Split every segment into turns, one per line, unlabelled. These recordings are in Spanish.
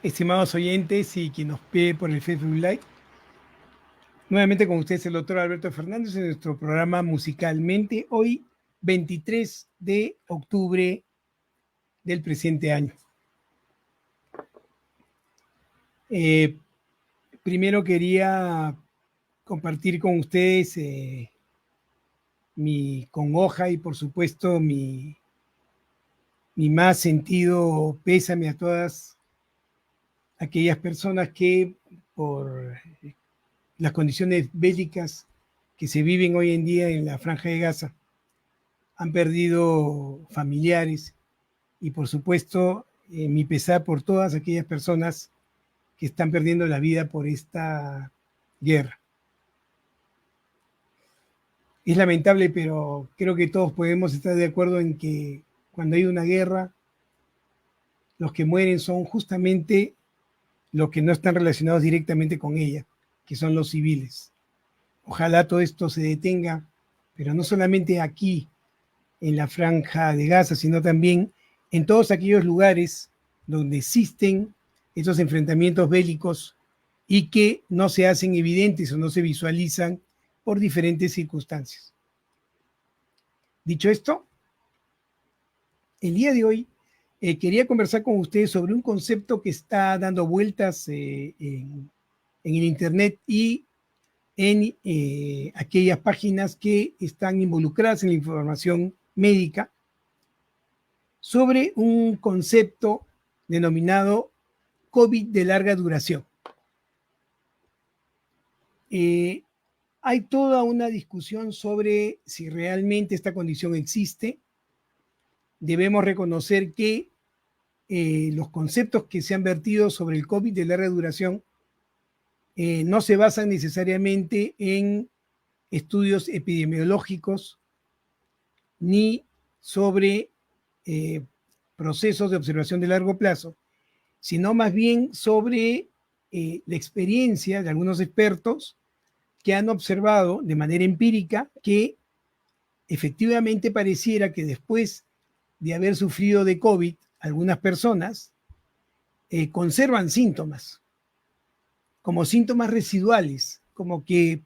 Estimados oyentes y quien nos ve por el Facebook Live, nuevamente con ustedes el doctor Alberto Fernández en nuestro programa Musicalmente, hoy 23 de octubre del presente año. Primero quería compartir con ustedes mi congoja y por supuesto mi más sentido pésame a todas aquellas personas que por las condiciones bélicas que se viven hoy en día en la Franja de Gaza han perdido familiares y por supuesto mi pesar por todas aquellas personas que están perdiendo la vida por esta guerra. Es lamentable, pero creo que todos podemos estar de acuerdo en que cuando hay una guerra, los que mueren son justamente los que no están relacionados directamente con ella, que son los civiles. Ojalá todo esto se detenga, pero no solamente aquí en la Franja de Gaza, sino también en todos aquellos lugares donde existen estos enfrentamientos bélicos y que no se hacen evidentes o no se visualizan por diferentes circunstancias. Dicho esto, el día de hoy quería conversar con ustedes sobre un concepto que está dando vueltas en el Internet y en aquellas páginas que están involucradas en la información médica sobre un concepto denominado COVID de larga duración. Hay toda una discusión sobre si realmente esta condición existe. Debemos reconocer que los conceptos que se han vertido sobre el COVID de larga duración no se basan necesariamente en estudios epidemiológicos ni sobre procesos de observación de largo plazo, sino más bien sobre la experiencia de algunos expertos que han observado de manera empírica que efectivamente pareciera que después de haber sufrido de COVID, algunas personas conservan síntomas, como síntomas residuales, como que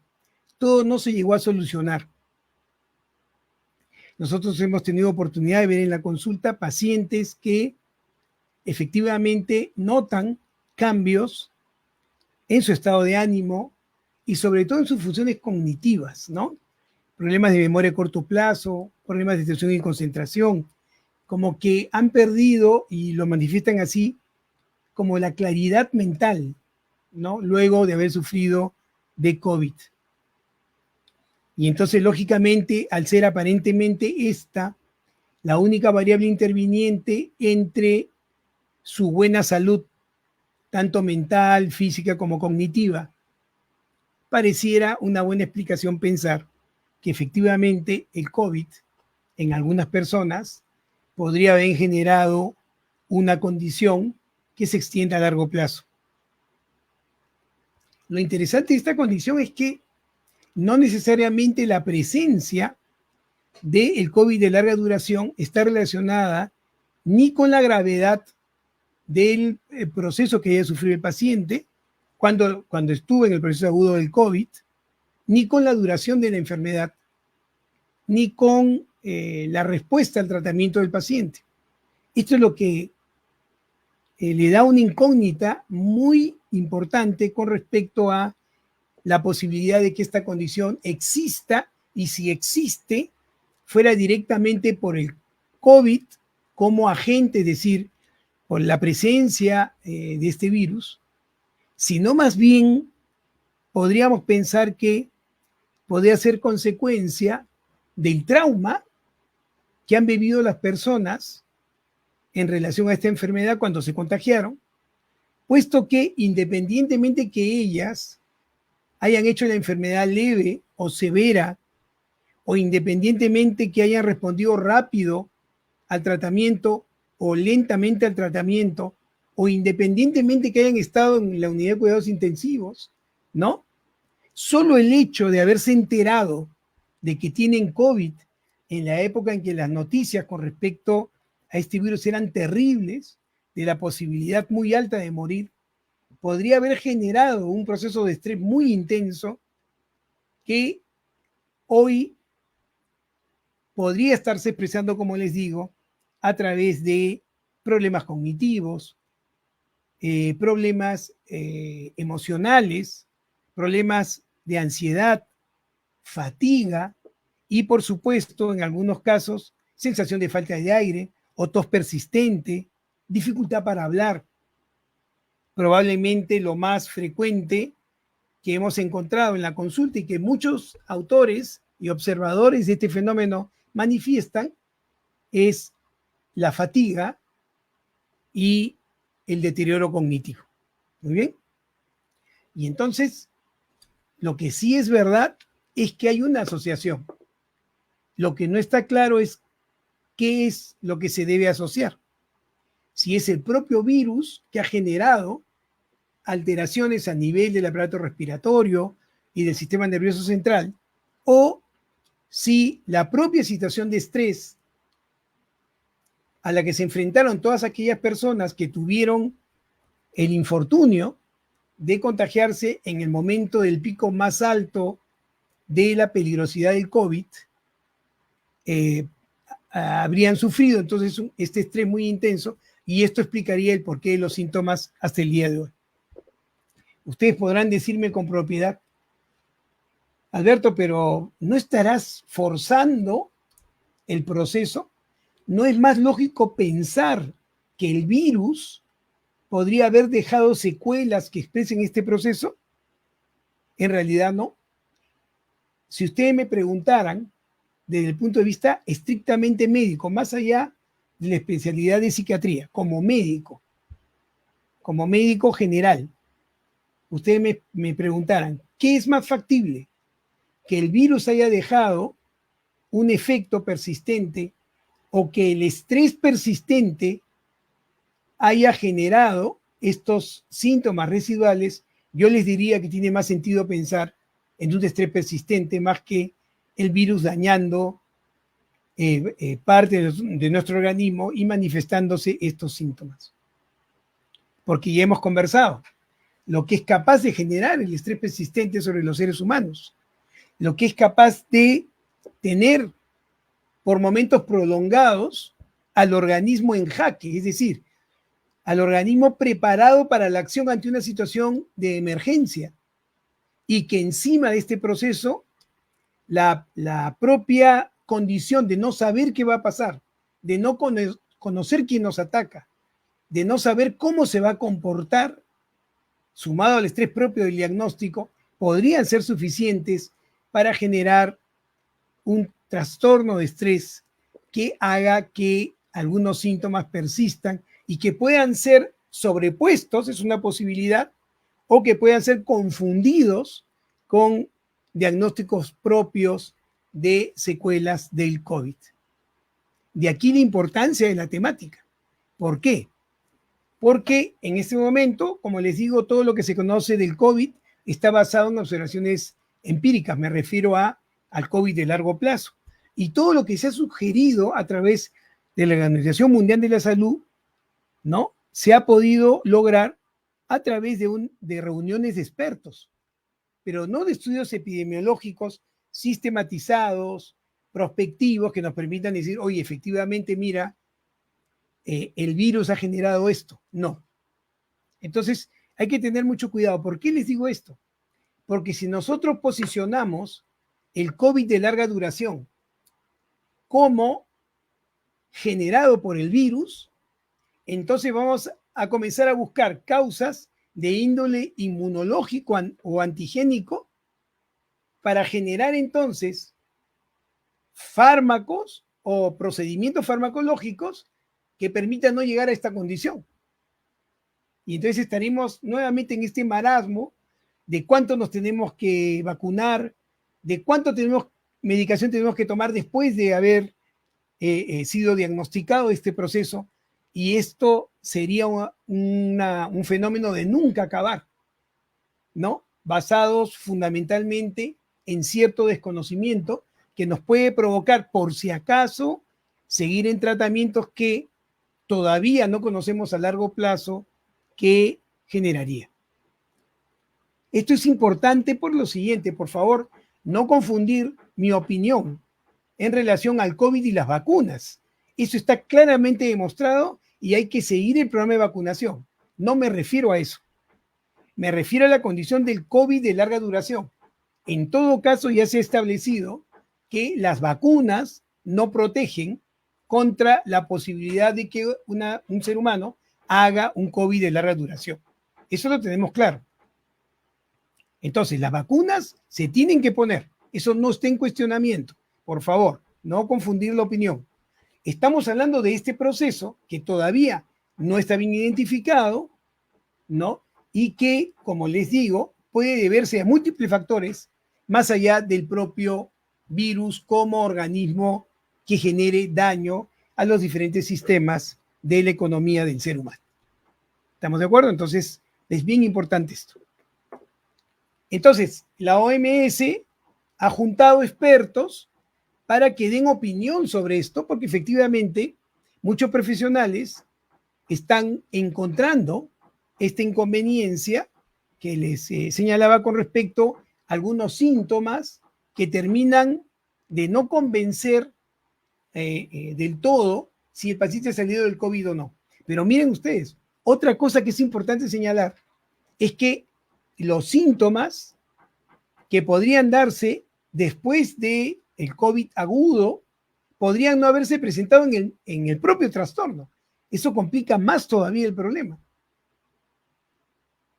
todo no se llegó a solucionar. Nosotros hemos tenido oportunidad de ver en la consulta pacientes que efectivamente notan cambios en su estado de ánimo y sobre todo en sus funciones cognitivas, ¿no? Problemas de memoria a corto plazo, problemas de atención y concentración, como que han perdido, y lo manifiestan así, como la claridad mental, ¿no? Luego de haber sufrido de COVID. Y entonces, lógicamente, al ser aparentemente esta la única variable interviniente entre su buena salud, tanto mental, física como cognitiva, pareciera una buena explicación pensar que efectivamente el COVID en algunas personas podría haber generado una condición que se extienda a largo plazo. Lo interesante de esta condición es que no necesariamente la presencia del COVID de larga duración está relacionada ni con la gravedad del proceso que haya sufrido el paciente cuando estuvo en el proceso agudo del COVID, ni con la duración de la enfermedad, ni con la respuesta al tratamiento del paciente. Esto es lo que le da una incógnita muy importante con respecto a la posibilidad de que esta condición exista y si existe, fuera directamente por el COVID como agente, es decir, por la presencia de este virus, sino más bien podríamos pensar que podría ser consecuencia del trauma que han vivido las personas en relación a esta enfermedad cuando se contagiaron, puesto que independientemente que ellas hayan hecho la enfermedad leve o severa, o independientemente que hayan respondido rápido al tratamiento o lentamente al tratamiento, o independientemente que hayan estado en la unidad de cuidados intensivos, ¿no? Solo el hecho de haberse enterado de que tienen COVID en la época en que las noticias con respecto a este virus eran terribles, de la posibilidad muy alta de morir, podría haber generado un proceso de estrés muy intenso que hoy podría estarse expresando, como les digo, a través de problemas cognitivos, problemas emocionales, problemas de ansiedad, fatiga y, por supuesto, en algunos casos, sensación de falta de aire o tos persistente, dificultad para hablar. Probablemente lo más frecuente que hemos encontrado en la consulta y que muchos autores y observadores de este fenómeno manifiestan es la fatiga y el deterioro cognitivo. Muy bien. Y entonces, lo que sí es verdad es que hay una asociación. Lo que no está claro es qué es lo que se debe asociar. Si es el propio virus que ha generado alteraciones a nivel del aparato respiratorio y del sistema nervioso central, o si la propia situación de estrés a la que se enfrentaron todas aquellas personas que tuvieron el infortunio de contagiarse en el momento del pico más alto de la peligrosidad del COVID, habrían sufrido entonces este estrés muy intenso, y esto explicaría el porqué de los síntomas hasta el día de hoy. Ustedes podrán decirme con propiedad, Alberto, pero ¿no estarás forzando el proceso? ¿No es más lógico pensar que el virus podría haber dejado secuelas que expresen este proceso? En realidad no. Si ustedes me preguntaran desde el punto de vista estrictamente médico, más allá de la especialidad de psiquiatría, como médico general, ustedes me preguntaran, ¿qué es más factible? ¿Que el virus haya dejado un efecto persistente o que el estrés persistente haya generado estos síntomas residuales? Yo les diría que tiene más sentido pensar en un estrés persistente más que el virus dañando parte de nuestro organismo y manifestándose estos síntomas. Porque ya hemos conversado lo que es capaz de generar el estrés persistente sobre los seres humanos, lo que es capaz de tener por momentos prolongados al organismo en jaque, es decir, al organismo preparado para la acción ante una situación de emergencia, y que encima de este proceso la propia condición de no saber qué va a pasar, de no conocer quién nos ataca, de no saber cómo se va a comportar, sumado al estrés propio del diagnóstico, podrían ser suficientes para generar un trastorno de estrés que haga que algunos síntomas persistan y que puedan ser sobrepuestos, es una posibilidad, o que puedan ser confundidos con diagnósticos propios de secuelas del COVID. De aquí la importancia de la temática. ¿Por qué? Porque en este momento, como les digo, todo lo que se conoce del COVID está basado en observaciones empíricas, me refiero al COVID de largo plazo. Y todo lo que se ha sugerido a través de la Organización Mundial de la Salud, ¿no? Se ha podido lograr a través de reuniones de expertos, pero no de estudios epidemiológicos sistematizados, prospectivos, que nos permitan decir, oye, efectivamente, mira, el virus ha generado esto. No. Entonces, hay que tener mucho cuidado. ¿Por qué les digo esto? Porque si nosotros posicionamos el COVID de larga duración como generado por el virus, entonces vamos a comenzar a buscar causas de índole inmunológico o antigénico para generar entonces fármacos o procedimientos farmacológicos que permitan no llegar a esta condición. Y entonces estaremos nuevamente en este marasmo de cuánto nos tenemos que vacunar, de cuánto medicación tenemos que tomar después de haber sido diagnosticado este proceso, y esto sería un fenómeno de nunca acabar, ¿no? Basados fundamentalmente en cierto desconocimiento que nos puede provocar, por si acaso, seguir en tratamientos que todavía no conocemos a largo plazo qué generaría. Esto es importante por lo siguiente, por favor, no confundir mi opinión en relación al COVID y las vacunas. Eso está claramente demostrado y hay que seguir el programa de vacunación. No me refiero a eso. Me refiero a la condición del COVID de larga duración. En todo caso, ya se ha establecido que las vacunas no protegen contra la posibilidad de que un ser humano haga un COVID de larga duración. Eso lo tenemos claro. Entonces, las vacunas se tienen que poner. Eso no está en cuestionamiento. Por favor, no confundir la opinión. Estamos hablando de este proceso que todavía no está bien identificado, ¿no? Y que, como les digo, puede deberse a múltiples factores más allá del propio virus como organismo que genere daño a los diferentes sistemas de la economía del ser humano. ¿Estamos de acuerdo? Entonces, es bien importante esto. Entonces, la OMS ha juntado expertos para que den opinión sobre esto, porque efectivamente muchos profesionales están encontrando esta inconveniencia que les señalaba con respecto a algunos síntomas que terminan de no convencer del todo si el paciente ha salido del COVID o no. Pero miren ustedes, otra cosa que es importante señalar es que los síntomas que podrían darse después del COVID agudo podrían no haberse presentado en el propio trastorno. Eso complica más todavía el problema.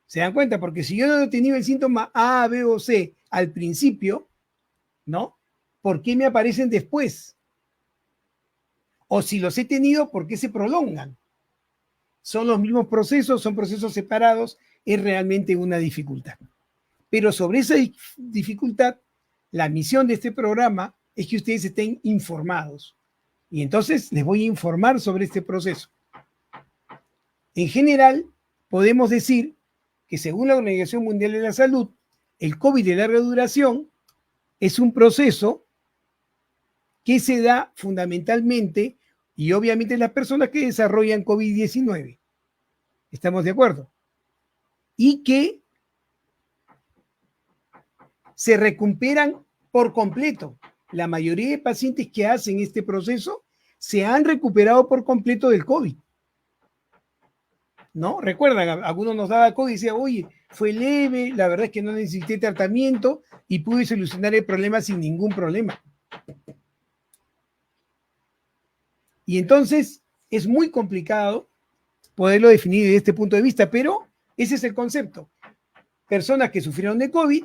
¿Se dan cuenta? Porque si yo no he tenido el síntoma A, B o C al principio, ¿no? ¿Por qué me aparecen después? O si los he tenido, ¿por qué se prolongan? Son los mismos procesos, son procesos separados, es realmente una dificultad. Pero sobre esa dificultad, la misión de este programa es que ustedes estén informados. Y entonces les voy a informar sobre este proceso. En general, podemos decir que según la Organización Mundial de la Salud, el COVID de larga duración es un proceso que se da fundamentalmente y obviamente en las personas que desarrollan COVID-19. ¿Estamos de acuerdo? Y que se recuperan por completo. La mayoría de pacientes que hacen este proceso se han recuperado por completo del COVID. ¿No? Recuerdan, algunos nos daba COVID y decía, oye, fue leve, la verdad es que no necesité tratamiento y pude solucionar el problema sin ningún problema. Y entonces es muy complicado poderlo definir desde este punto de vista, pero ese es el concepto. Personas que sufrieron de COVID,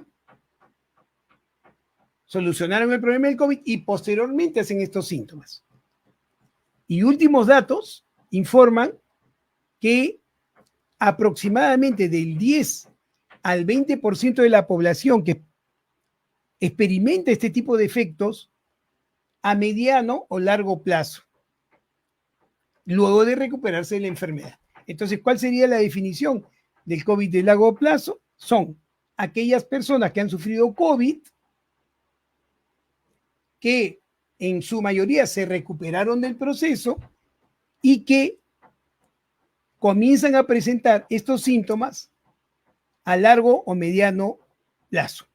solucionaron el problema del COVID y posteriormente hacen estos síntomas. Y últimos datos informan que aproximadamente del 10 al 20% de la población que experimenta este tipo de efectos a mediano o largo plazo, luego de recuperarse de la enfermedad. Entonces, ¿cuál sería la definición del COVID de largo plazo? Son aquellas personas que han sufrido COVID, que en su mayoría se recuperaron del proceso y que comienzan a presentar estos síntomas a largo o mediano plazo.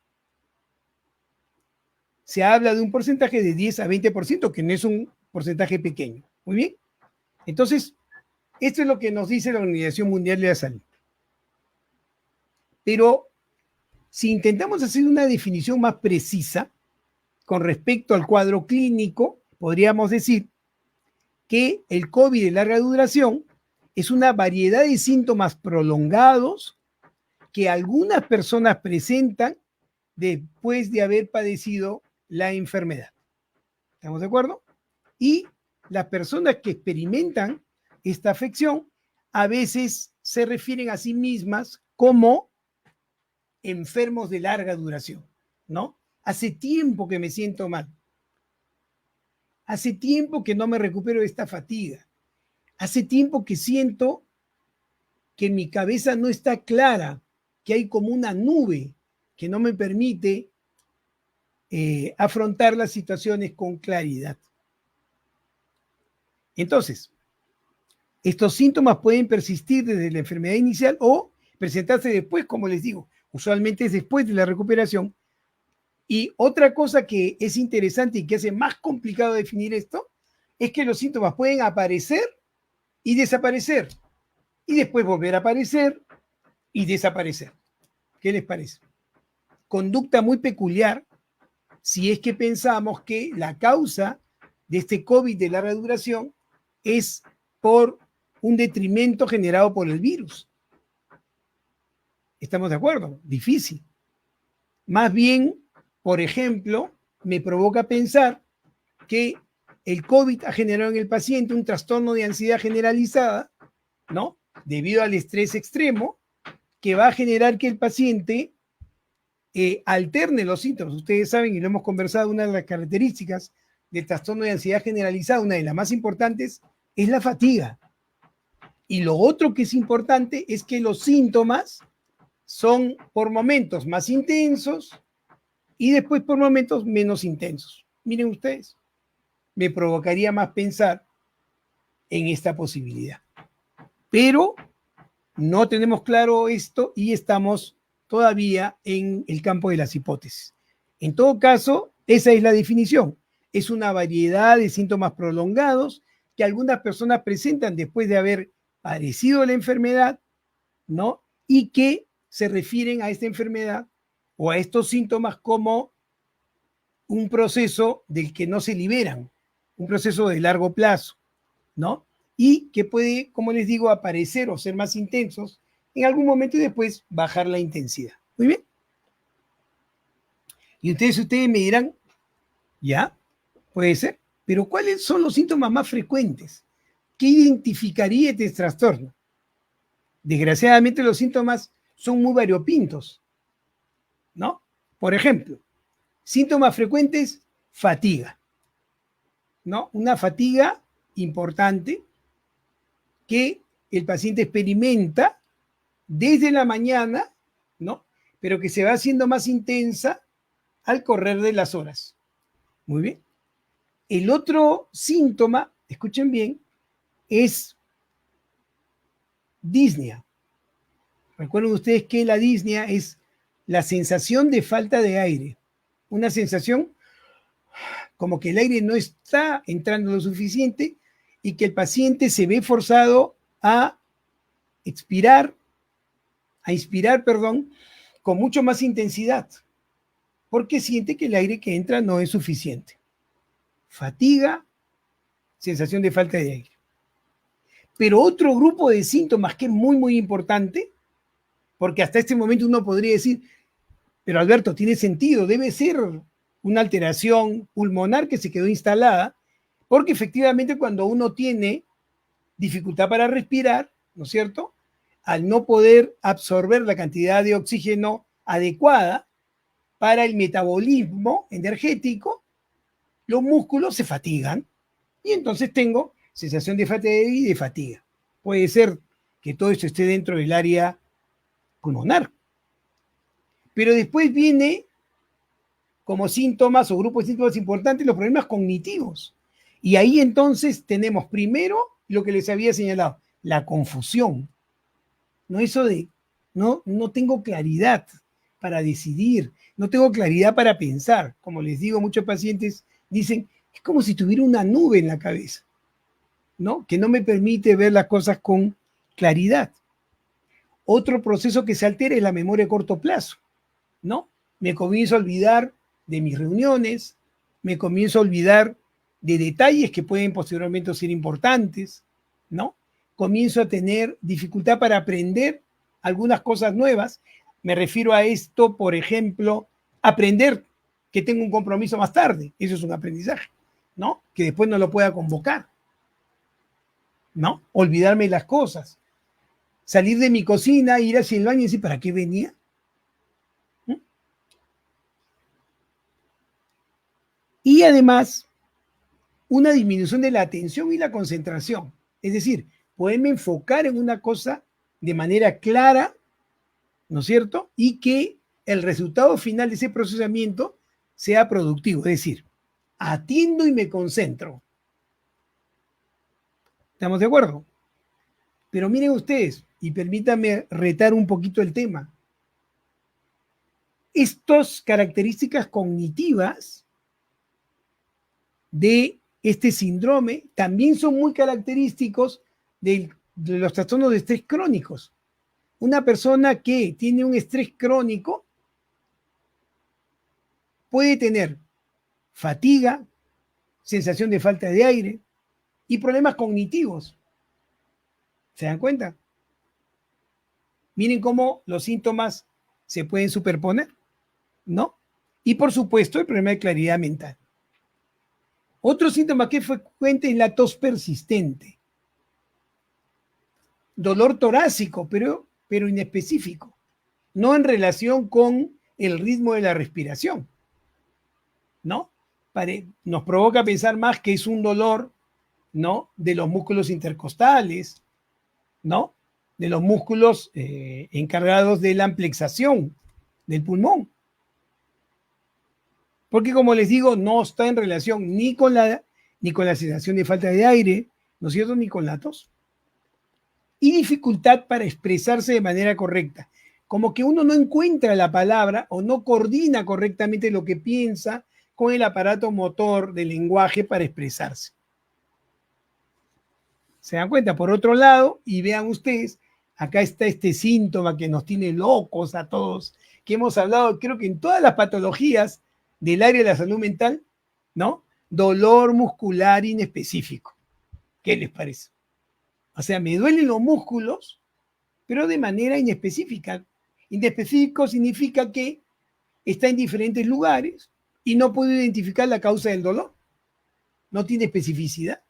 Se habla de un porcentaje de 10 a 20%, que no es un porcentaje pequeño. Muy bien. Entonces, esto es lo que nos dice la Organización Mundial de la Salud. Pero si intentamos hacer una definición más precisa con respecto al cuadro clínico, podríamos decir que el COVID de larga duración es una variedad de síntomas prolongados que algunas personas presentan después de haber padecido la enfermedad. ¿Estamos de acuerdo? Y las personas que experimentan esta afección a veces se refieren a sí mismas como enfermos de larga duración, ¿no? Hace tiempo que me siento mal. Hace tiempo que no me recupero de esta fatiga. Hace tiempo que siento que mi cabeza no está clara, que hay como una nube que no me permite afrontar las situaciones con claridad. Entonces, Estos síntomas pueden persistir desde la enfermedad inicial o presentarse después, como les digo, usualmente es después de la recuperación. Y otra cosa que es interesante y que hace más complicado definir esto es que los síntomas pueden aparecer y desaparecer, y después volver a aparecer y desaparecer. ¿Qué les parece? Conducta muy peculiar si es que pensamos que la causa de este COVID de larga duración es por un detrimento generado por el virus. ¿Estamos de acuerdo? Difícil. Más bien, por ejemplo, me provoca pensar que el COVID ha generado en el paciente un trastorno de ansiedad generalizada, ¿no? Debido al estrés extremo, que va a generar que el paciente alterne los síntomas. Ustedes saben, y lo hemos conversado, una de las características del trastorno de ansiedad generalizada, una de las más importantes, es la fatiga. Y lo otro que es importante es que los síntomas son por momentos más intensos y después por momentos menos intensos. Miren ustedes, me provocaría más pensar en esta posibilidad. Pero no tenemos claro esto y estamos todavía en el campo de las hipótesis. En todo caso, esa es la definición. Es una variedad de síntomas prolongados que algunas personas presentan después de haber padecido la enfermedad, ¿no? Y que se refieren a esta enfermedad o a estos síntomas como un proceso del que no se liberan, un proceso de largo plazo, ¿no? Y que puede, como les digo, aparecer o ser más intensos en algún momento y después bajar la intensidad. Muy bien. Y ustedes me dirán, ya, puede ser, pero ¿cuáles son los síntomas más frecuentes? ¿Qué identificaría este trastorno? Desgraciadamente los síntomas son muy variopintos, ¿no? Por ejemplo, síntomas frecuentes, fatiga, ¿no? Una fatiga importante que el paciente experimenta desde la mañana, ¿no? Pero que se va haciendo más intensa al correr de las horas. Muy bien. El otro síntoma, escuchen bien, es disnea. Recuerden ustedes que la disnea es la sensación de falta de aire. Una sensación como que el aire no está entrando lo suficiente y que el paciente se ve forzado a expirar, a inspirar, perdón, con mucho más intensidad, porque siente que el aire que entra no es suficiente. Fatiga, sensación de falta de aire. Pero otro grupo de síntomas que es muy, muy importante, porque hasta este momento uno podría decir, pero Alberto, tiene sentido, debe ser una alteración pulmonar que se quedó instalada, porque efectivamente cuando uno tiene dificultad para respirar, ¿no es cierto? Al no poder absorber la cantidad de oxígeno adecuada para el metabolismo energético, los músculos se fatigan y entonces tengo sensación de fatiga y de fatiga. Puede ser que todo esto esté dentro del área pulmonar. Pero después viene como síntomas o grupos de síntomas importantes los problemas cognitivos. Y ahí entonces tenemos primero lo que les había señalado, la confusión. No eso de no tengo claridad para decidir, no tengo claridad para pensar. Como les digo, muchos pacientes dicen, es como si tuviera una nube en la cabeza, ¿no? Que no me permite ver las cosas con claridad. Otro proceso que se altera es la memoria a corto plazo, ¿no? Me comienzo a olvidar de mis reuniones, me comienzo a olvidar de detalles que pueden posteriormente ser importantes, ¿no? Comienzo a tener dificultad para aprender algunas cosas nuevas. Me refiero a esto, por ejemplo, aprender que tengo un compromiso más tarde. Eso es un aprendizaje, ¿no? Que después no lo pueda convocar, ¿no? Olvidarme las cosas. Salir de mi cocina, ir hacia el baño y decir, ¿para qué venía? Y además, una disminución de la atención y la concentración. Es decir, poderme enfocar en una cosa de manera clara, ¿no es cierto? Y que el resultado final de ese procesamiento sea productivo. Es decir, atiendo y me concentro. ¿Estamos de acuerdo? Pero miren ustedes, y permítanme retar un poquito el tema. Estas características cognitivas de este síndrome también son muy característicos de los trastornos de estrés crónicos. Una persona que tiene un estrés crónico puede tener fatiga, sensación de falta de aire y problemas cognitivos. ¿Se dan cuenta? Miren cómo los síntomas se pueden superponer, ¿no? Y por supuesto el problema de claridad mental. Otro síntoma que es frecuente es la tos persistente. Dolor torácico, pero inespecífico, no en relación con el ritmo de la respiración, ¿no? Nos provoca pensar más que es un dolor, ¿no? De los músculos intercostales, ¿no? De los músculos encargados de la amplexación del pulmón. Porque como les digo, no está en relación ni con la sensación de falta de aire, ¿no es cierto? Ni con la tos. Y dificultad para expresarse de manera correcta. Como que uno no encuentra la palabra o no coordina correctamente lo que piensa con el aparato motor del lenguaje para expresarse. ¿Se dan cuenta? Por otro lado, y vean ustedes, acá está este síntoma que nos tiene locos a todos, que hemos hablado, creo que en todas las patologías del área de la salud mental, ¿no? Dolor muscular inespecífico. ¿Qué les parece? O sea, me duelen los músculos, pero de manera inespecífica. Inespecífico significa que está en diferentes lugares y no puedo identificar la causa del dolor. No tiene especificidad.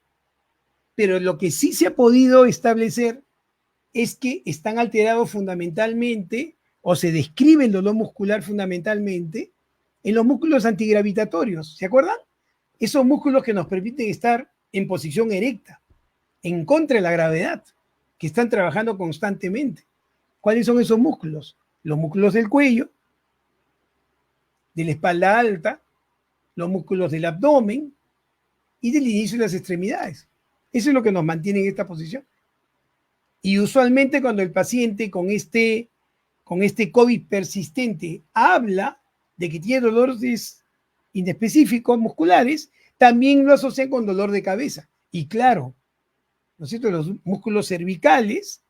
Pero lo que sí se ha podido establecer es que están alterados fundamentalmente, o se describe el dolor muscular fundamentalmente, en los músculos antigravitatorios. ¿Se acuerdan? Esos músculos que nos permiten estar en posición erecta, en contra de la gravedad, que están trabajando constantemente. ¿Cuáles son esos músculos? Los músculos del cuello, de la espalda alta, los músculos del abdomen y del inicio de las extremidades. Eso es lo que nos mantiene en esta posición. Y usualmente cuando el paciente con este COVID persistente habla de que tiene dolores inespecíficos musculares, también lo asocian con dolor de cabeza. Y claro, ¿no es cierto? Los músculos cervicales,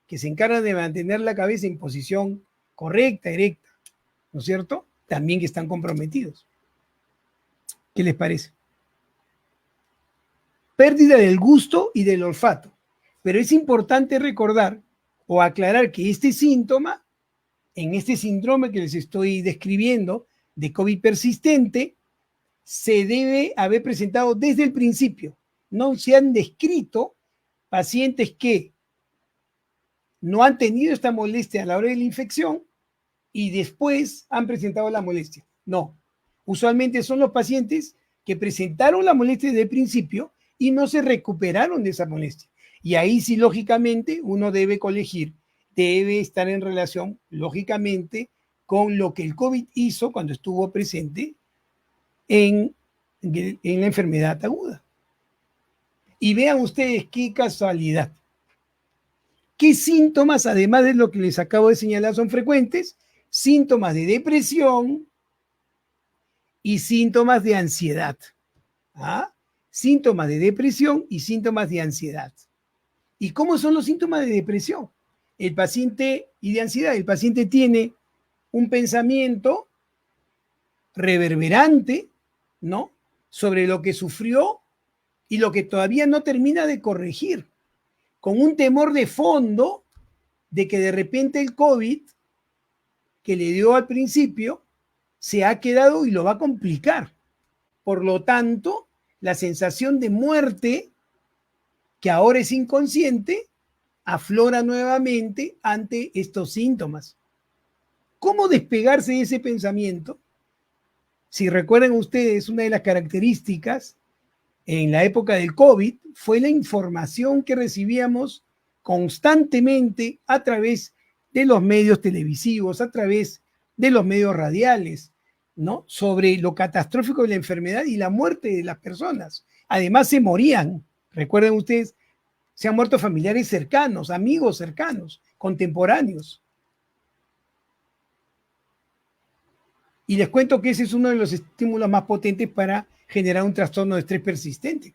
que se encargan de mantener la cabeza en posición correcta, erecta, ¿no es cierto? También están comprometidos. ¿Qué les parece? Pérdida del gusto y del olfato. Pero es importante recordar o aclarar que este síntoma, en este síndrome que les estoy describiendo, de COVID persistente, se debe haber presentado desde el principio. No se han descrito pacientes que no han tenido esta molestia a la hora de la infección y después han presentado la molestia. No. Usualmente son los pacientes que presentaron la molestia desde el principio y no se recuperaron de esa molestia. Y ahí sí, lógicamente, uno debe colegir, debe estar en relación, lógicamente, con lo que el COVID hizo cuando estuvo presente en la enfermedad aguda. Y vean ustedes qué casualidad. ¿Qué síntomas, además de lo que les acabo de señalar, son frecuentes? Síntomas de depresión y síntomas de ansiedad. ¿Ah? Síntomas de depresión y síntomas de ansiedad. ¿Y cómo son los síntomas de depresión? El paciente y de ansiedad, el paciente tiene un pensamiento reverberante, ¿no? Sobre lo que sufrió y lo que todavía no termina de corregir, con un temor de fondo de que de repente el COVID que le dio al principio se ha quedado y lo va a complicar. Por lo tanto, la sensación de muerte, que ahora es inconsciente, aflora nuevamente ante estos síntomas. ¿Cómo despegarse de ese pensamiento? Si recuerdan ustedes, una de las características en la época del COVID fue la información que recibíamos constantemente a través de los medios televisivos, a través de los medios radiales, ¿no? Sobre lo catastrófico de la enfermedad y la muerte de las personas. Además se morían. Recuerden ustedes, Se han muerto familiares cercanos, amigos cercanos, contemporáneos. Y les cuento que ese es uno de los estímulos más potentes para generar un trastorno de estrés persistente.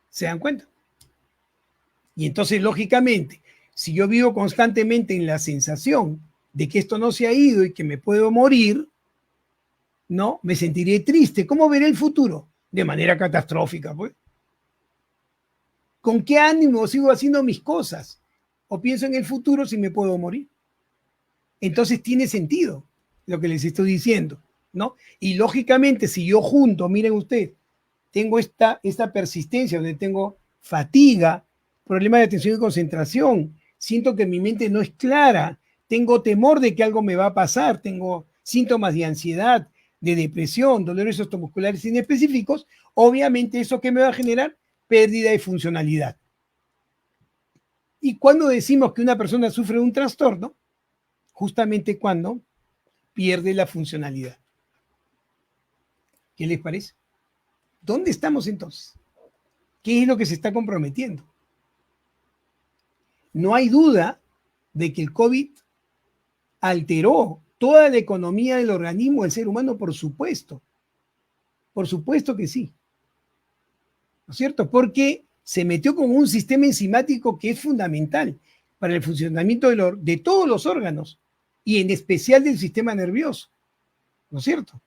¿Se dan cuenta? Y entonces, lógicamente, si yo vivo constantemente en la sensación de que esto no se ha ido y que me puedo morir, ¿no? Me sentiré triste. ¿Cómo veré el futuro? De manera catastrófica, pues. ¿Con qué ánimo sigo haciendo mis cosas? ¿O pienso en el futuro si me puedo morir? Entonces tiene sentido lo que les estoy diciendo, ¿no? Y lógicamente, si yo junto, miren ustedes, tengo esta persistencia, donde tengo fatiga, problemas de atención y concentración, siento que mi mente no es clara, tengo temor de que algo me va a pasar, tengo síntomas de ansiedad, de depresión, dolores osteomusculares inespecíficos, obviamente eso que me va a generar pérdida de funcionalidad. Y cuando decimos que una persona sufre un trastorno, justamente cuando pierde la funcionalidad. ¿Qué les parece? ¿Dónde estamos entonces? ¿Qué es lo que se está comprometiendo? No hay duda de que el COVID alteró toda la economía del organismo del ser humano, por supuesto. Por supuesto que sí. ¿No es cierto? Porque se metió con un sistema enzimático que es fundamental para el funcionamiento de todos los órganos y en especial del sistema nervioso. ¿No es cierto?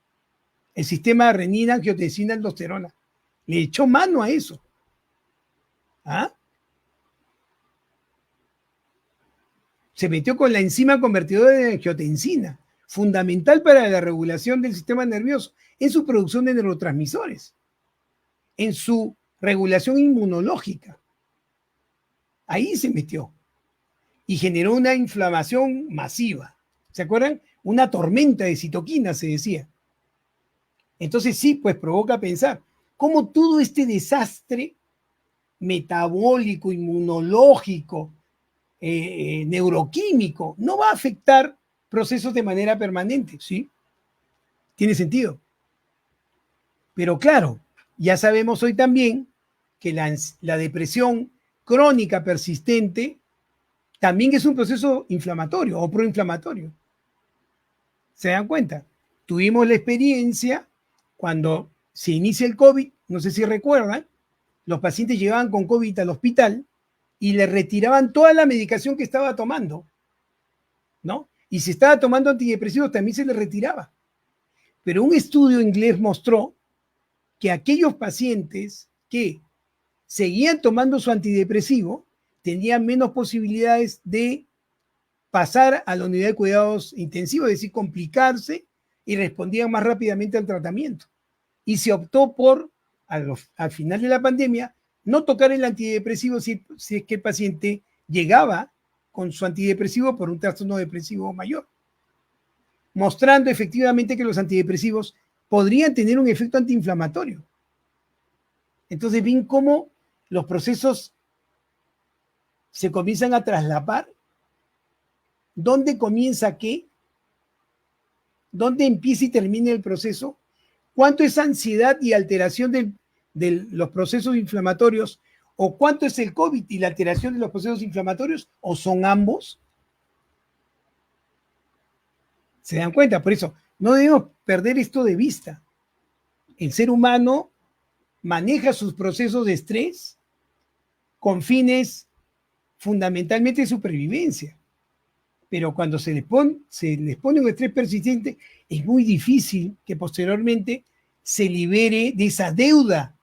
El sistema renina, angiotensina, aldosterona. Le echó mano a eso. ¿Ah? Se metió con la enzima convertidora de angiotensina, fundamental para la regulación del sistema nervioso, en su producción de neurotransmisores, en su regulación inmunológica. Ahí se metió y generó una inflamación masiva. ¿Se acuerdan? Una tormenta de citoquinas, se decía. Entonces sí, pues provoca pensar cómo todo este desastre metabólico, inmunológico, neuroquímico, no va a afectar procesos de manera permanente, ¿sí? Tiene sentido. Pero claro, ya sabemos hoy también que la depresión crónica persistente también es un proceso inflamatorio o proinflamatorio. ¿Se dan cuenta? Tuvimos la experiencia cuando se inicia el COVID, no sé si recuerdan, los pacientes llegaban con COVID al hospital y le retiraban toda la medicación que estaba tomando, ¿no? Y si estaba tomando antidepresivos también se le retiraba. Pero un estudio inglés mostró que aquellos pacientes que seguían tomando su antidepresivo tenían menos posibilidades de pasar a la unidad de cuidados intensivos, es decir, complicarse, y respondían más rápidamente al tratamiento. Y se optó por, al final de la pandemia, no tocar el antidepresivo si es que el paciente llegaba con su antidepresivo por un trastorno depresivo mayor, mostrando efectivamente que los antidepresivos podrían tener un efecto antiinflamatorio. Entonces, ven cómo los procesos se comienzan a traslapar. ¿Dónde comienza qué? ¿Dónde empieza y termina el proceso? ¿Cuánto es ansiedad y alteración de los procesos inflamatorios? ¿O cuánto es el COVID y la alteración de los procesos inflamatorios? ¿O son ambos? ¿Se dan cuenta? Por eso, no debemos perder esto de vista. El ser humano maneja sus procesos de estrés con fines fundamentalmente de supervivencia. Pero cuando se les pone un estrés persistente, es muy difícil que posteriormente se libere de esa deuda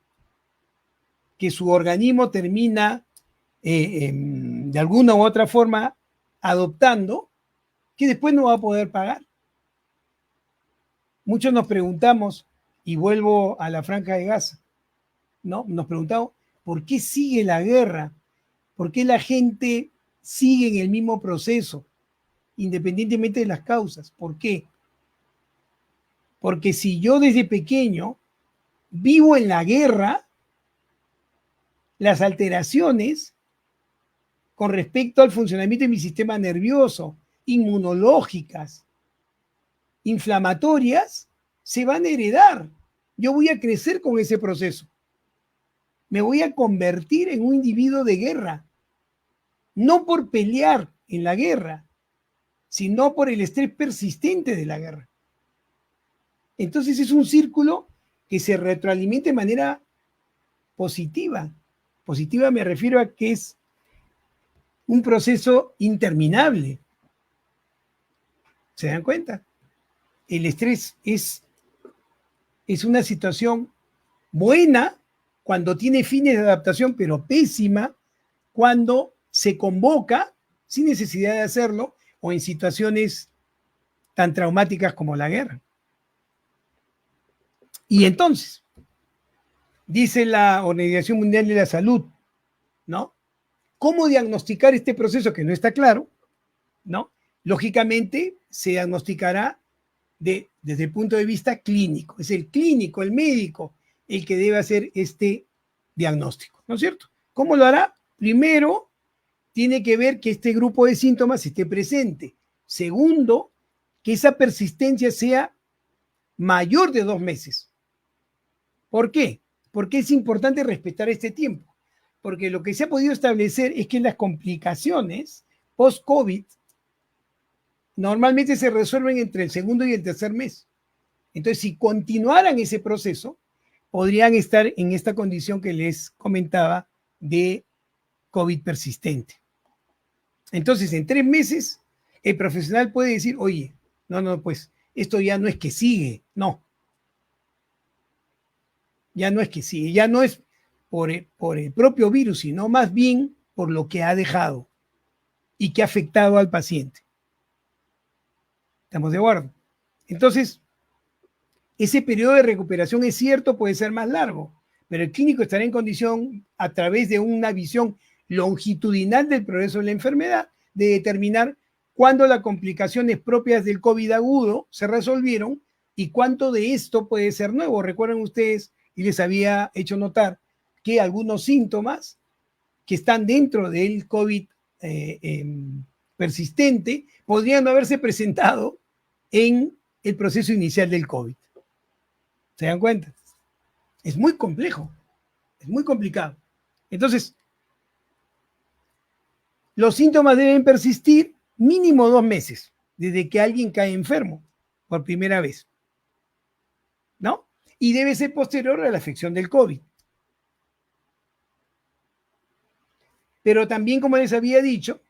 que su organismo termina de alguna u otra forma adoptando, que después no va a poder pagar. Muchos nos preguntamos, y vuelvo a la Franja de Gaza, ¿no? Nos preguntamos, ¿por qué sigue la guerra? ¿Por qué la gente sigue en el mismo proceso, independientemente de las causas? ¿Por qué? Porque si yo desde pequeño vivo en la guerra, las alteraciones con respecto al funcionamiento de mi sistema nervioso, inmunológicas, inflamatorias, se van a heredar. Yo voy a crecer con ese proceso. me voy a convertir en un individuo de guerra, no por pelear en la guerra, sino por el estrés persistente de la guerra. Entonces es un círculo que se retroalimenta de manera positiva. Positiva me refiero a que es un proceso interminable. ¿Se dan cuenta? El estrés es una situación buena cuando tiene fines de adaptación, pero pésima cuando se convoca sin necesidad de hacerlo o en situaciones tan traumáticas como la guerra. Y entonces, dice la Organización Mundial de la Salud, ¿no? ¿Cómo diagnosticar este proceso que no está claro? ¿No? Lógicamente se diagnosticará desde el punto de vista clínico. Es el clínico, el médico, el que debe hacer este diagnóstico, ¿no es cierto? ¿Cómo lo hará? Primero, tiene que ver que este grupo de síntomas esté presente. Segundo, que esa persistencia sea mayor de 2 meses. ¿Por qué? Porque es importante respetar este tiempo. Porque lo que se ha podido establecer es que las complicaciones post-COVID normalmente se resuelven entre el segundo y el tercer mes. Entonces, si continuaran ese proceso, podrían estar en esta condición que les comentaba de COVID persistente. Entonces, en 3 meses, el profesional puede decir, oye, no, pues esto ya no es que sigue, no. Ya no es que sigue, ya no es por el propio virus, sino más bien por lo que ha dejado y que ha afectado al paciente. ¿Estamos de acuerdo? Entonces, ese periodo de recuperación es cierto, puede ser más largo, pero el clínico estará en condición, a través de una visión longitudinal del progreso de la enfermedad, de determinar cuándo las complicaciones propias del COVID agudo se resolvieron y cuánto de esto puede ser nuevo. Recuerden ustedes, y les había hecho notar, que algunos síntomas que están dentro del COVID persistente podrían no haberse presentado en el proceso inicial del COVID. ¿Se dan cuenta? Es muy complejo, es muy complicado. Entonces, los síntomas deben persistir mínimo 2 meses desde que alguien cae enfermo por primera vez, ¿no? Y debe ser posterior a la afección del COVID. Pero también, como les había dicho,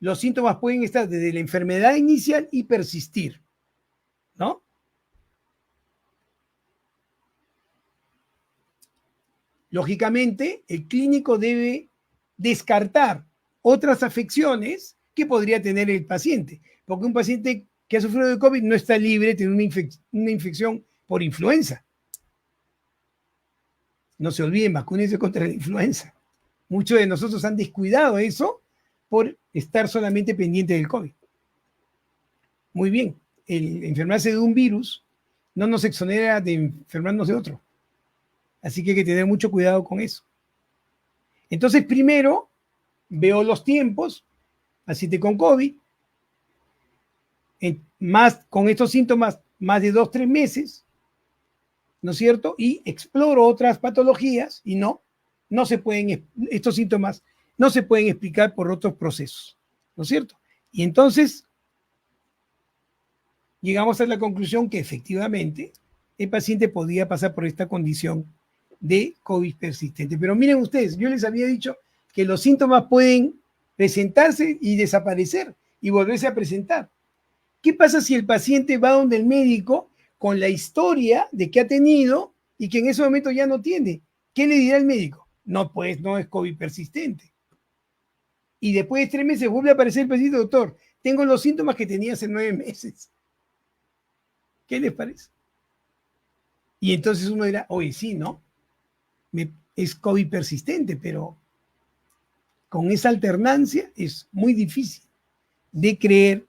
los síntomas pueden estar desde la enfermedad inicial y persistir, ¿no? Lógicamente, el clínico debe descartar otras afecciones que podría tener el paciente, porque un paciente que ha sufrido de COVID no está libre de tener una infección por influenza. No se olviden, vacúnense contra la influenza. Muchos de nosotros han descuidado eso por estar solamente pendiente del COVID. Muy bien, el enfermarse de un virus no nos exonera de enfermarnos de otro. Así que hay que tener mucho cuidado con eso. Entonces, primero, veo los tiempos, paciente con COVID, más con estos síntomas, más de 2, 3 meses, ¿no es cierto? Y exploro otras patologías y no se pueden, estos síntomas no se pueden explicar por otros procesos, ¿no es cierto? Y entonces llegamos a la conclusión que efectivamente el paciente podía pasar por esta condición de COVID persistente. Pero miren ustedes, yo les había dicho que los síntomas pueden presentarse y desaparecer y volverse a presentar. ¿Qué pasa si el paciente va donde el médico con la historia de que ha tenido y que en ese momento ya no tiene? ¿Qué le dirá el médico? No, pues no es COVID persistente. Y después de 3 meses vuelve a aparecer el paciente, doctor, tengo los síntomas que tenía hace 9 meses. ¿Qué les parece? Y entonces uno dirá, oye, sí, ¿no? Es COVID persistente, pero con esa alternancia es muy difícil de creer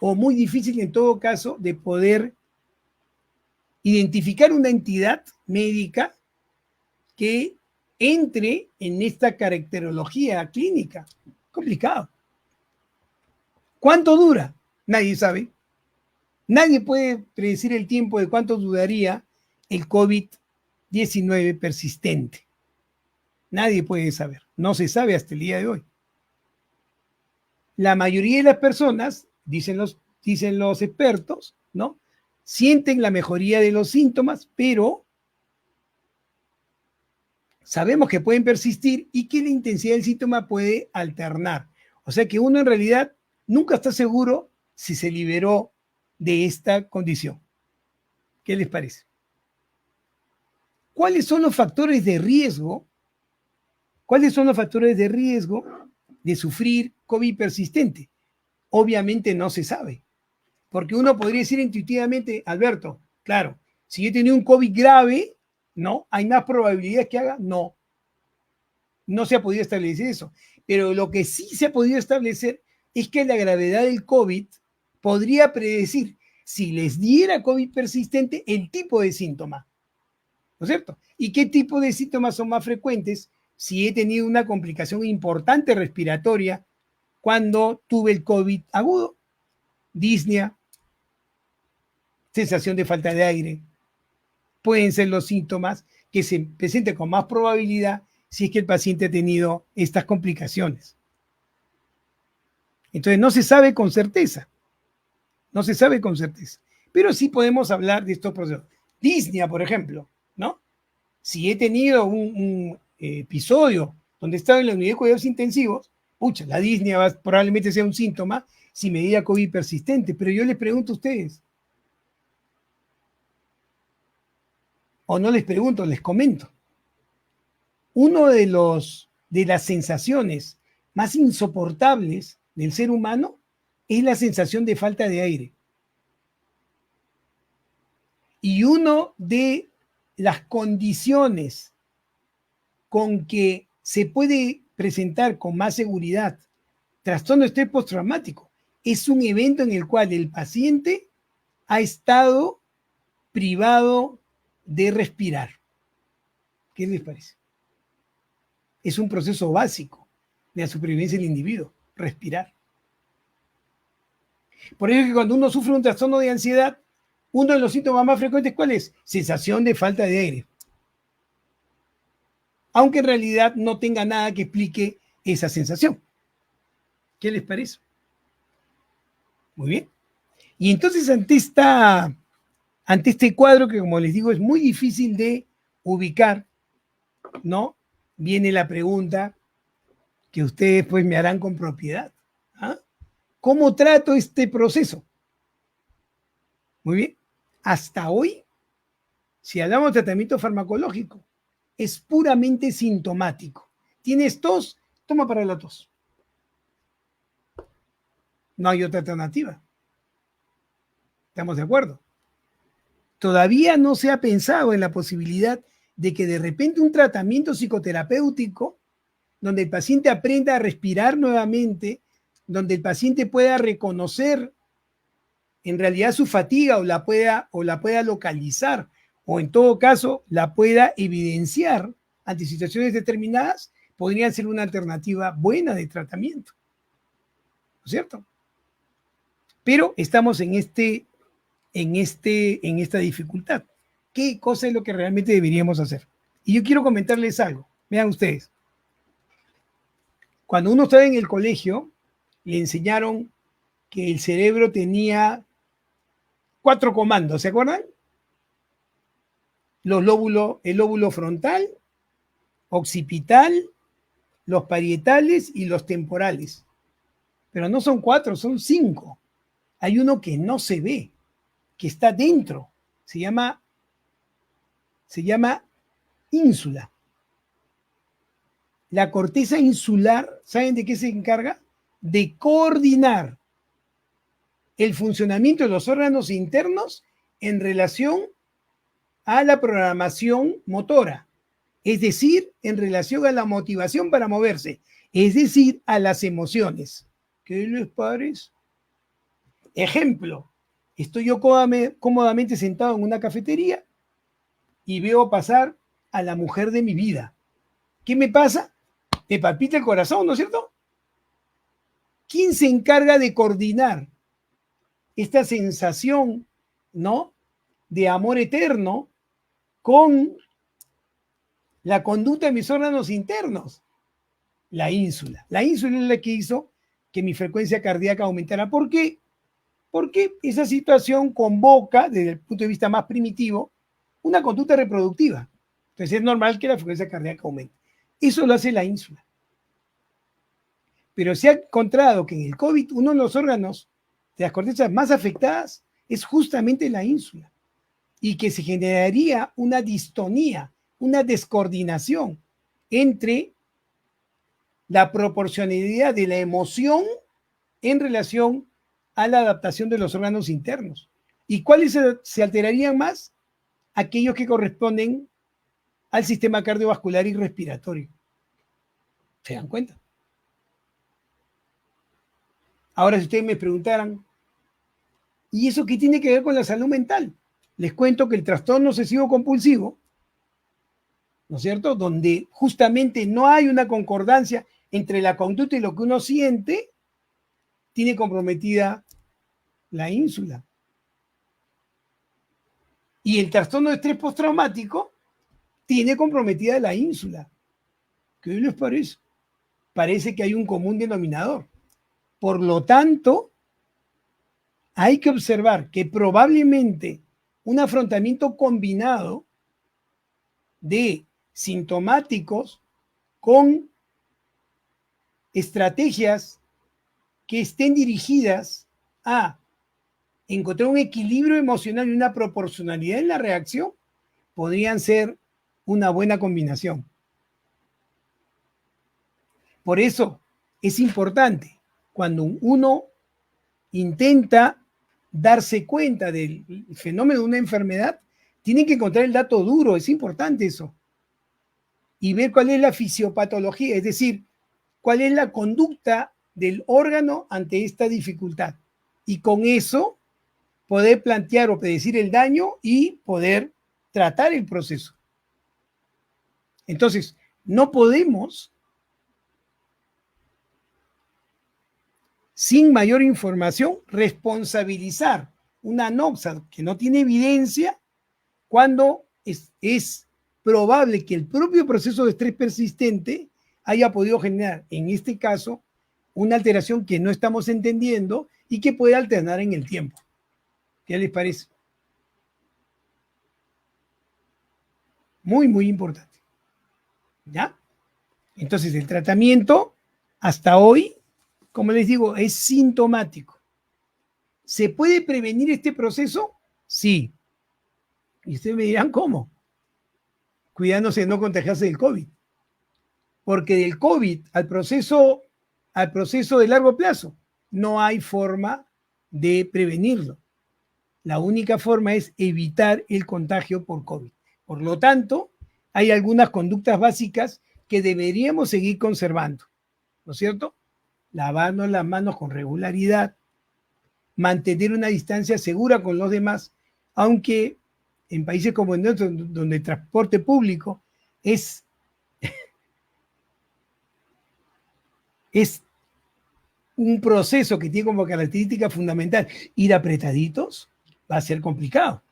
o muy difícil en todo caso de poder identificar una entidad médica que entre en esta caracterología clínica. Complicado. ¿Cuánto dura? Nadie sabe. Nadie puede predecir el tiempo de cuánto duraría el COVID-19 persistente. Nadie puede saber. No se sabe hasta el día de hoy. La mayoría de las personas, dicen los expertos, ¿no? Sienten la mejoría de los síntomas, pero sabemos que pueden persistir y que la intensidad del síntoma puede alternar. O sea que uno en realidad nunca está seguro si se liberó de esta condición. ¿Qué les parece? ¿Cuáles son los factores de riesgo? ¿Cuáles son los factores de riesgo de sufrir COVID persistente? Obviamente no se sabe, porque uno podría decir intuitivamente, Alberto, claro, si yo tenía un COVID grave, ¿no? ¿Hay más probabilidades que haga? No. No se ha podido establecer eso. Pero lo que sí se ha podido establecer es que la gravedad del COVID podría predecir, si les diera COVID persistente, el tipo de síntoma. ¿No es cierto? ¿Y qué tipo de síntomas son más frecuentes si he tenido una complicación importante respiratoria cuando tuve el COVID agudo? Disnea, sensación de falta de aire. Pueden ser los síntomas que se presenten con más probabilidad si es que el paciente ha tenido estas complicaciones. Entonces no se sabe con certeza, no se sabe con certeza, pero sí podemos hablar de estos procesos. Disnea, por ejemplo, ¿no? Si he tenido un episodio donde estaba en la unidad de cuidados intensivos, pucha, la disnea probablemente sea un síntoma si me diera COVID persistente, pero yo les pregunto a ustedes, o no les pregunto, les comento. Uno de las sensaciones más insoportables del ser humano es la sensación de falta de aire. Y una de las condiciones con que se puede presentar con más seguridad trastorno de estrés postraumático es un evento en el cual el paciente ha estado privado de respirar. ¿Qué les parece? Es un proceso básico de la supervivencia del individuo, respirar. Por ello que cuando uno sufre un trastorno de ansiedad, uno de los síntomas más frecuentes, ¿cuál es? Sensación de falta de aire. Aunque en realidad no tenga nada que explique esa sensación. ¿Qué les parece? Muy bien. Y entonces ante este cuadro que, como les digo, es muy difícil de ubicar, ¿no? Viene la pregunta que ustedes pues me harán con propiedad. ¿Ah? ¿Cómo trato este proceso? Muy bien. Hasta hoy, si hablamos de tratamiento farmacológico, es puramente sintomático. ¿Tienes tos? Toma para la tos. No hay otra alternativa. ¿Estamos de acuerdo? Todavía no se ha pensado en la posibilidad de que de repente un tratamiento psicoterapéutico, donde el paciente aprenda a respirar nuevamente, donde el paciente pueda reconocer en realidad su fatiga o la pueda localizar, o en todo caso la pueda evidenciar ante situaciones determinadas, podría ser una alternativa buena de tratamiento. ¿No es cierto? Pero estamos en esta dificultad. ¿Qué cosa es lo que realmente deberíamos hacer? Y yo quiero comentarles algo. Vean ustedes. Cuando uno estaba en el colegio, le enseñaron que el cerebro tenía 4 comandos, ¿se acuerdan? El lóbulo frontal, occipital, los parietales y los temporales. Pero no son 4, son 5. Hay uno que no se ve, que está dentro. Se llama ínsula. La corteza insular, ¿saben de qué se encarga? De coordinar el funcionamiento de los órganos internos en relación a la programación motora, es decir, en relación a la motivación para moverse, es decir, a las emociones. ¿Qué les parece? Ejemplo, estoy yo cómodamente sentado en una cafetería y veo pasar a la mujer de mi vida. ¿Qué me pasa? Me palpita el corazón, ¿no es cierto? ¿Quién se encarga de coordinar esta sensación, ¿no?, de amor eterno con la conducta de mis órganos internos? La ínsula. La ínsula es la que hizo que mi frecuencia cardíaca aumentara. ¿Por qué? Porque esa situación convoca, desde el punto de vista más primitivo, una conducta reproductiva. Entonces es normal que la frecuencia cardíaca aumente. Eso lo hace la ínsula. Pero se ha encontrado que en el COVID uno de los órganos de las cortezas más afectadas es justamente la ínsula y que se generaría una distonía, una descoordinación entre la proporcionalidad de la emoción en relación a la adaptación de los órganos internos. ¿Y cuáles se alterarían más? Aquellos que corresponden al sistema cardiovascular y respiratorio. ¿Se dan cuenta? Ahora, si ustedes me preguntaran, ¿y eso qué tiene que ver con la salud mental? Les cuento que el trastorno obsesivo compulsivo, ¿no es cierto?, donde justamente no hay una concordancia entre la conducta y lo que uno siente, tiene comprometida la ínsula. Y el trastorno de estrés postraumático tiene comprometida la ínsula. ¿Qué les parece? Parece que hay un común denominador. Por lo tanto, hay que observar que probablemente un afrontamiento combinado de sintomáticos con estrategias que estén dirigidas a encontrar un equilibrio emocional y una proporcionalidad en la reacción podrían ser una buena combinación. Por eso es importante cuando uno intenta darse cuenta del fenómeno de una enfermedad, tiene que encontrar el dato duro, es importante eso. Y ver cuál es la fisiopatología, es decir, cuál es la conducta del órgano ante esta dificultad. Y con eso poder plantear o predecir el daño y poder tratar el proceso. Entonces, no podemos, sin mayor información, responsabilizar una noxa que no tiene evidencia cuando es probable que el propio proceso de estrés persistente haya podido generar, en este caso, una alteración que no estamos entendiendo y que puede alternar en el tiempo. ¿Qué les parece? Muy, muy importante. ¿Ya? Entonces, el tratamiento hasta hoy, como les digo, es sintomático. ¿Se puede prevenir este proceso? Sí. Y ustedes me dirán, ¿cómo? Cuidándose de no contagiarse del COVID. Porque del COVID al proceso de largo plazo no hay forma de prevenirlo. La única forma es evitar el contagio por COVID. Por lo tanto, hay algunas conductas básicas que deberíamos seguir conservando, ¿no es cierto? Lavarnos las manos con regularidad, mantener una distancia segura con los demás, aunque en países como el nuestro, donde el transporte público es un proceso que tiene como característica fundamental ir apretaditos, va a ser complicado.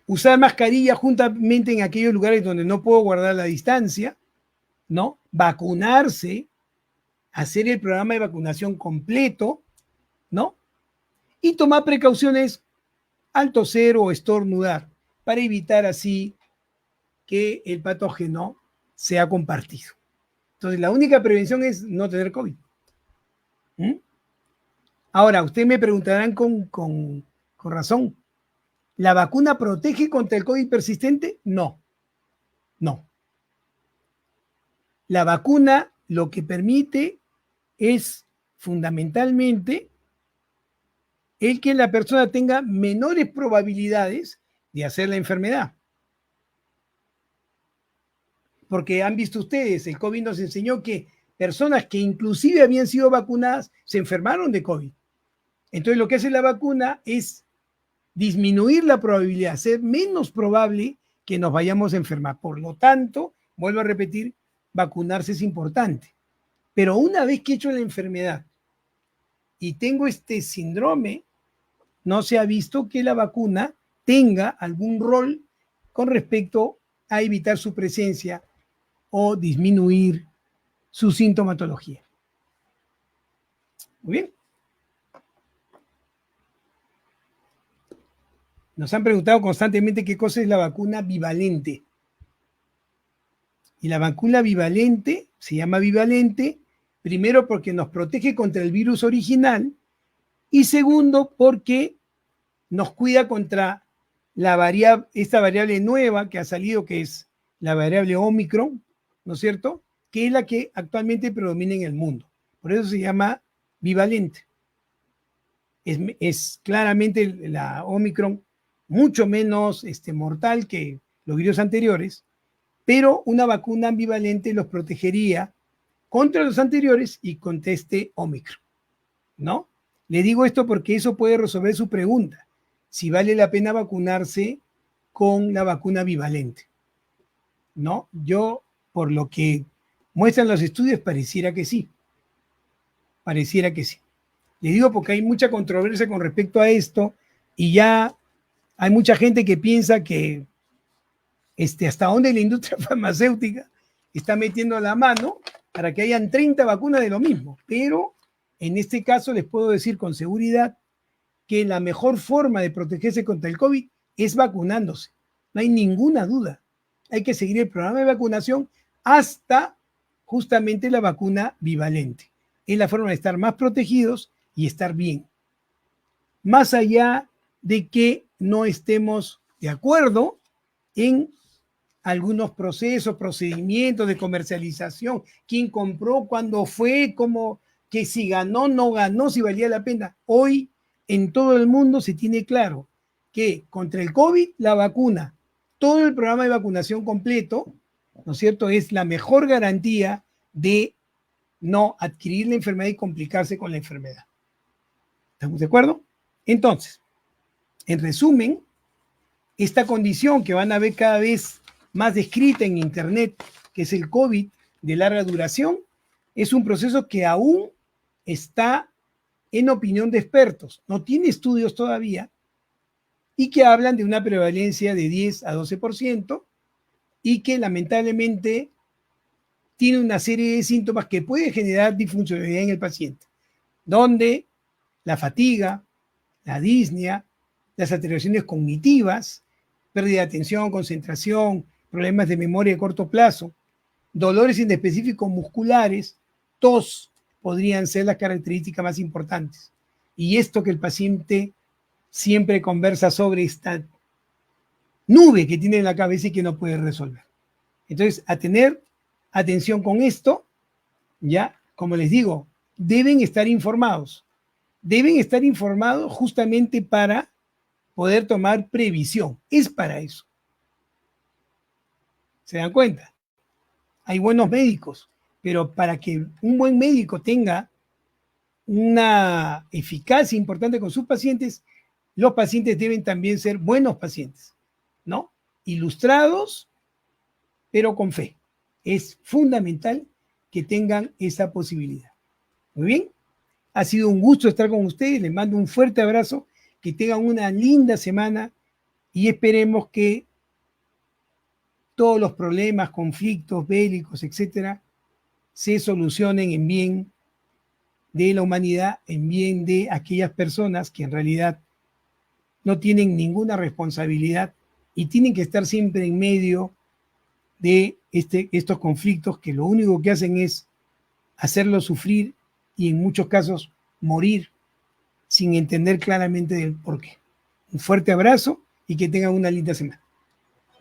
Usar mascarilla juntamente en aquellos lugares donde no puedo guardar la distancia, ¿no? Vacunarse, hacer el programa de vacunación completo, ¿no? Y tomar precauciones al toser o estornudar para evitar así que el patógeno sea compartido. Entonces, la única prevención es no tener COVID. Ahora, ustedes me preguntarán con razón, ¿la vacuna protege contra el COVID persistente? No. No. La vacuna lo que permite es fundamentalmente el que la persona tenga menores probabilidades de hacer la enfermedad. Porque han visto ustedes, el COVID nos enseñó que personas que inclusive habían sido vacunadas se enfermaron de COVID. Entonces lo que hace la vacuna es disminuir la probabilidad, hacer menos probable que nos vayamos a enfermar. Por lo tanto, vuelvo a repetir, vacunarse es importante. Pero una vez que he hecho la enfermedad y tengo este síndrome, no se ha visto que la vacuna tenga algún rol con respecto a evitar su presencia o disminuir su sintomatología. Muy bien. Nos han preguntado constantemente qué cosa es la vacuna bivalente. Y la vacuna bivalente se llama bivalente, primero porque nos protege contra el virus original y segundo porque nos cuida contra esta variable nueva que ha salido, que es la variable Omicron, ¿no es cierto? Que es la que actualmente predomina en el mundo. Por eso se llama bivalente. Es claramente la Omicron mucho menos mortal que los virus anteriores, pero una vacuna ambivalente los protegería contra los anteriores y contra este Omicron, ¿no? Le digo esto porque eso puede resolver su pregunta, si vale la pena vacunarse con la vacuna bivalente, ¿no? Yo, por lo que muestran los estudios, pareciera que sí. Pareciera que sí. Le digo porque hay mucha controversia con respecto a esto y ya hay mucha gente que piensa que hasta dónde la industria farmacéutica está metiendo la mano para que hayan 30 vacunas de lo mismo. Pero en este caso les puedo decir con seguridad que la mejor forma de protegerse contra el COVID es vacunándose. No hay ninguna duda. Hay que seguir el programa de vacunación hasta justamente la vacuna bivalente. Es la forma de estar más protegidos y estar bien. Más allá de que no estemos de acuerdo en algunos procesos, procedimientos de comercialización, quién compró, cuándo fue, cómo, que si ganó, no ganó, si valía la pena. Hoy en todo el mundo se tiene claro que contra el COVID, la vacuna, todo el programa de vacunación completo, ¿no es cierto?, es la mejor garantía de no adquirir la enfermedad y complicarse con la enfermedad. ¿Estamos de acuerdo? Entonces, en resumen, esta condición que van a ver cada vez más descrita en Internet, que es el COVID de larga duración, es un proceso que aún está en opinión de expertos, no tiene estudios todavía, y que hablan de una prevalencia de 10 a 12% y que lamentablemente tiene una serie de síntomas que pueden generar disfuncionalidad en el paciente, donde la fatiga, la disnea, las alteraciones cognitivas, pérdida de atención, concentración, problemas de memoria a corto plazo, dolores inespecíficos musculares, tos, podrían ser las características más importantes. Y esto que el paciente siempre conversa sobre esta nube que tiene en la cabeza y que no puede resolver. Entonces, a tener atención con esto, ya, como les digo, deben estar informados. Deben estar informados justamente para poder tomar previsión. Es para eso. ¿Se dan cuenta? Hay buenos médicos, pero para que un buen médico tenga una eficacia importante con sus pacientes, los pacientes deben también ser buenos pacientes, ¿no? Ilustrados, pero con fe. Es fundamental que tengan esa posibilidad. Muy bien. Ha sido un gusto estar con ustedes. Les mando un fuerte abrazo. Que tengan una linda semana y esperemos que todos los problemas, conflictos bélicos, etcétera, se solucionen en bien de la humanidad, en bien de aquellas personas que en realidad no tienen ninguna responsabilidad y tienen que estar siempre en medio de estos conflictos que lo único que hacen es hacerlos sufrir y en muchos casos morir sin entender claramente del porqué. Un fuerte abrazo y que tengan una linda semana.